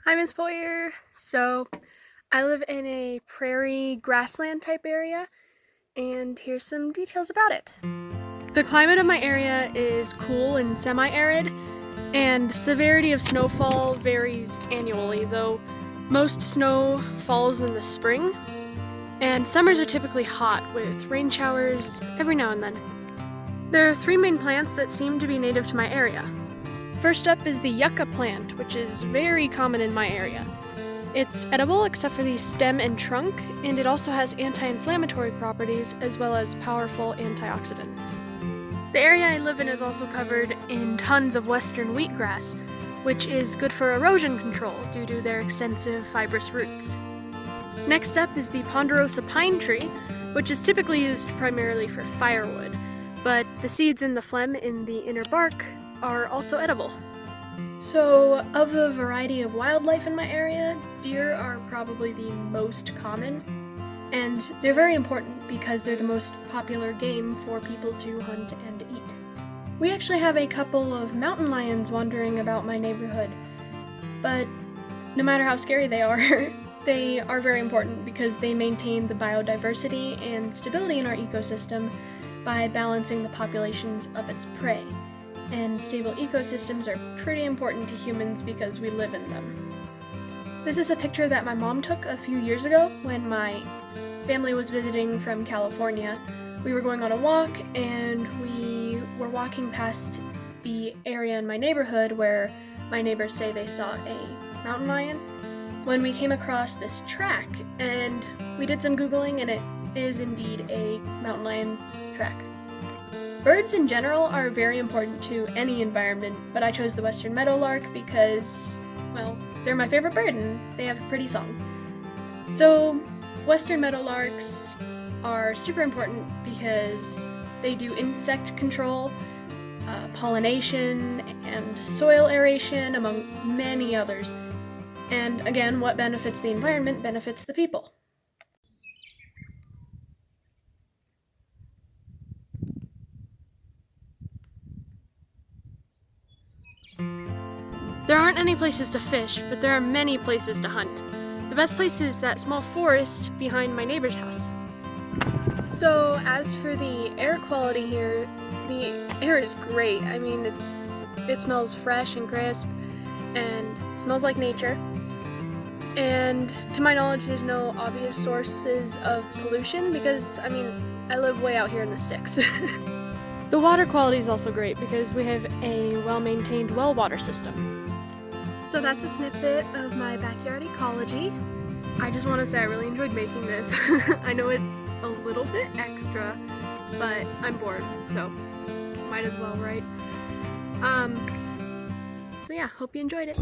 Hi, Ms. Poyer. So, I live in a prairie grassland type area, and here's some details about it. The climate of my area is cool and semi-arid, and severity of snowfall varies annually, though most snow falls in the spring, and summers are typically hot with rain showers every now and then. There are three main plants that seem to be native to my area. First up is the yucca plant, which is very common in my area. It's edible except for the stem and trunk, and it also has anti-inflammatory properties as well as powerful antioxidants. The area I live in is also covered in tons of western wheatgrass, which is good for erosion control due to their extensive fibrous roots. Next up is the ponderosa pine tree, which is typically used primarily for firewood, but the seeds and the phlegm in the inner bark are also edible. So, of the variety of wildlife in my area, deer are probably the most common, and they're very important because they're the most popular game for people to hunt and eat. We actually have a couple of mountain lions wandering about my neighborhood, but no matter how scary they are very important because they maintain the biodiversity and stability in our ecosystem by balancing the populations of its prey. And stable ecosystems are pretty important to humans because we live in them. This is a picture that my mom took a few years ago when my family was visiting from California. We were going on a walk and we were walking past the area in my neighborhood where my neighbors say they saw a mountain lion when we came across this track, and we did some Googling and it is indeed a mountain lion track. Birds in general are very important to any environment, but I chose the western meadowlark because, well, they're my favorite bird and they have a pretty song. So, western meadowlarks are super important because they do insect control, pollination, and soil aeration, among many others. And again, what benefits the environment benefits the people. There aren't any places to fish, but there are many places to hunt. The best place is that small forest behind my neighbor's house. So as for the air quality here, the air is great. I mean, it smells fresh and crisp and smells like nature. And to my knowledge, there's no obvious sources of pollution because, I mean, I live way out here in the sticks. The water quality is also great because we have a well-maintained well water system. So that's a snippet of my backyard ecology. I just want to say I really enjoyed making this. I know it's a little bit extra, but I'm bored, so might as well, right? So yeah, hope you enjoyed it.